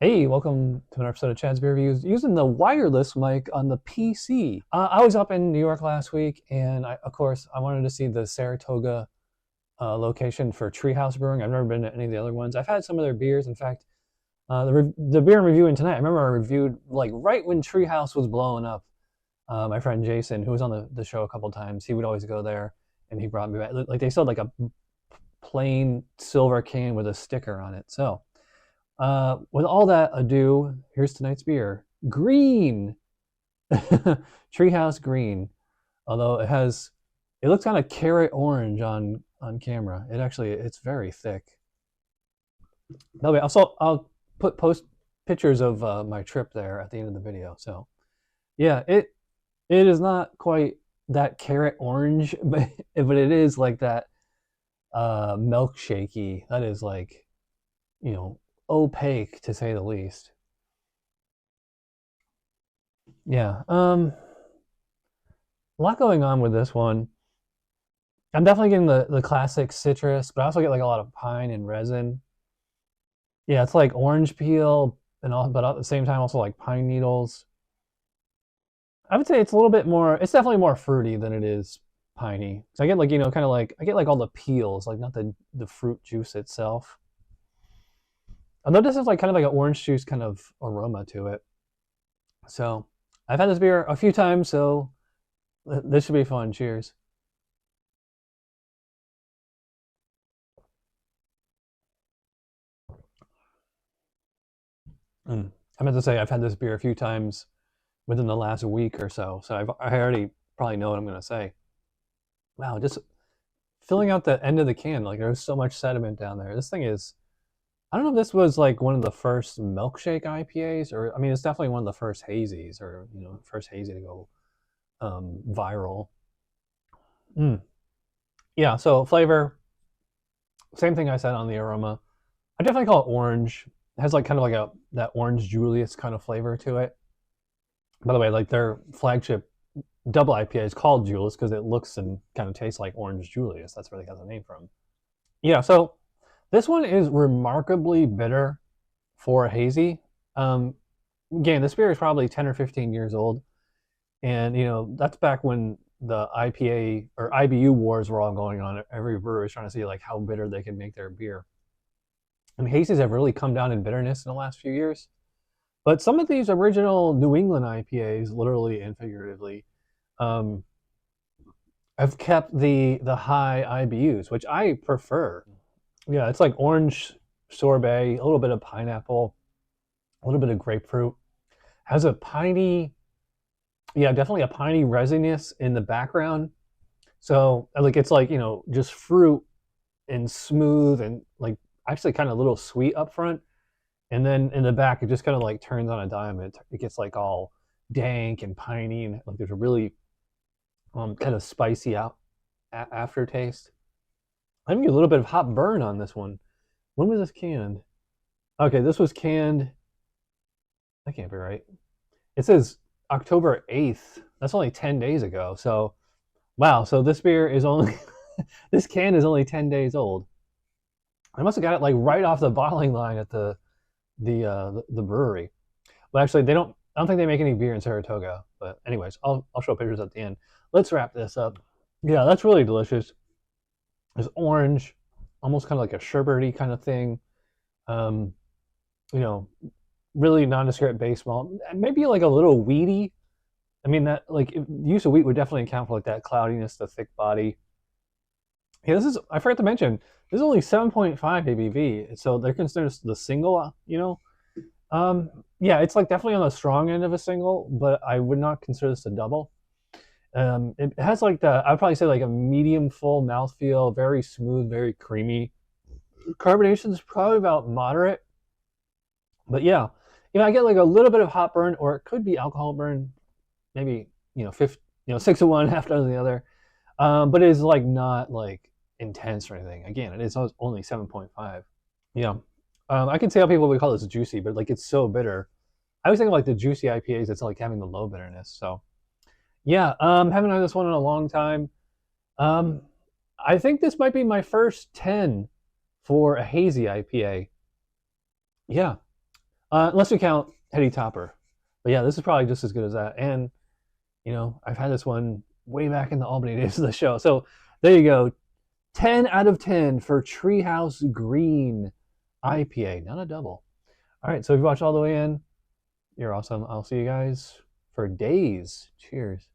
Hey, welcome to another episode of Chad's Beer Reviews using the wireless mic on the PC. I was up in New York last week, and of course, I wanted to see the Saratoga location for Tree House Brewing. I've never been to any of the other ones. I've had some of their beers. In fact, the beer I'm reviewing tonight, I remember I reviewed like right when Tree House was blowing up. My friend Jason, who was on the show a couple times, he would always go there, and he brought me back. Like they sold like a plain silver can with a sticker on it. So with all that ado, here's tonight's beer. Green. Treehouse Green. Although it looks kind of carrot orange on camera. It's very thick. By the way, also I'll post pictures of my trip there at the end of the video. So yeah, it is not quite that carrot orange, but it is like that milkshakey. That is like, you know, opaque to say the least. Yeah. A lot going on with this one. I'm definitely getting the classic citrus, but I also get like a lot of pine and resin. Yeah, it's like orange peel and all, but at the same time also like pine needles. I would say it's a little bit more. It's definitely more fruity than it is piney. So I get like kind of like I get like all the peels, like not the fruit juice itself. Although this is like kind of like an orange juice kind of aroma to it. So I've had this beer a few times, so this should be fun. Cheers. Mm. I meant to say I've had this beer a few times within the last week or so, so I already probably know what I'm gonna say. Wow, just filling out the end of the can, like there's so much sediment down there. This thing is, I don't know if this was like one of the first milkshake IPAs, or I mean, it's definitely one of the first hazies, or first hazy to go viral. Mm. Yeah, so flavor, same thing I said on the aroma. I definitely call it orange. It has like kind of like a that orange Julius kind of flavor to it. By the way, like their flagship double IPA is called Julius because it looks and kind of tastes like orange Julius. That's where they got the name from. Yeah, so this one is remarkably bitter for a hazy. Um, Again, this beer is probably 10 or 15 years old. And, that's back when the IPA or IBU wars were all going on. Every brewery was trying to see like how bitter they could make their beer. And hazies have really come down in bitterness in the last few years. But some of these original New England IPAs, literally and figuratively, um, have kept the high IBUs, which I prefer. Yeah, it's like orange sorbet, a little bit of pineapple, a little bit of grapefruit. Has a piney, yeah, definitely a piney resiness in the background. So like it's like just fruit and smooth and like actually kind of a little sweet up front, and then in the back it just kind of like turns on a dime. It gets like all dank and piney, and like there's a really kind of spicy aftertaste. I'm gonna get a little bit of hot burn on this one. When was this canned? Okay, this was canned. That can't be right. It says October 8th. That's only 10 days ago. So wow. So this beer is only this can is only 10 days old. I must have got it like right off the bottling line at the brewery. Well, actually, they don't. I don't think they make any beer in Saratoga. But anyways, I'll show pictures at the end. Let's wrap this up. Yeah, that's really delicious. It's orange, almost kind of like a sherbety kind of thing. Um, you know, really nondescript base malt. Maybe like a little weedy. I mean that like use of wheat would definitely account for like that cloudiness, the thick body. Yeah, this is I forgot to mention. This is only 7.5 ABV, so they're considered the single. Yeah, it's like definitely on the strong end of a single, but I would not consider this a double. It has like I'd probably say like a medium full mouthfeel, very smooth, very creamy. Carbonation is probably about moderate, but yeah, I get like a little bit of hot burn, or it could be alcohol burn, maybe fifth, 6 of one, half dozen of the other. But it is like not like intense or anything. Again, it is only 7.5. Yeah, I can see how people would call this juicy, but like it's so bitter. I was thinking like the juicy IPAs, it's like having the low bitterness. So yeah, haven't had this one in a long time. Um, I think this might be my first 10 for a hazy IPA. Yeah. Unless you count 𝗕𝗘𝗘𝗥. But yeah, this is probably just as good as that. And you know, I've had this one way back in the Albany days of the show. So there you go. 10 out of 10 for Treehouse Green IPA, not a double. All right, so if you watched all the way in, you're awesome. I'll see you guys for days. Cheers.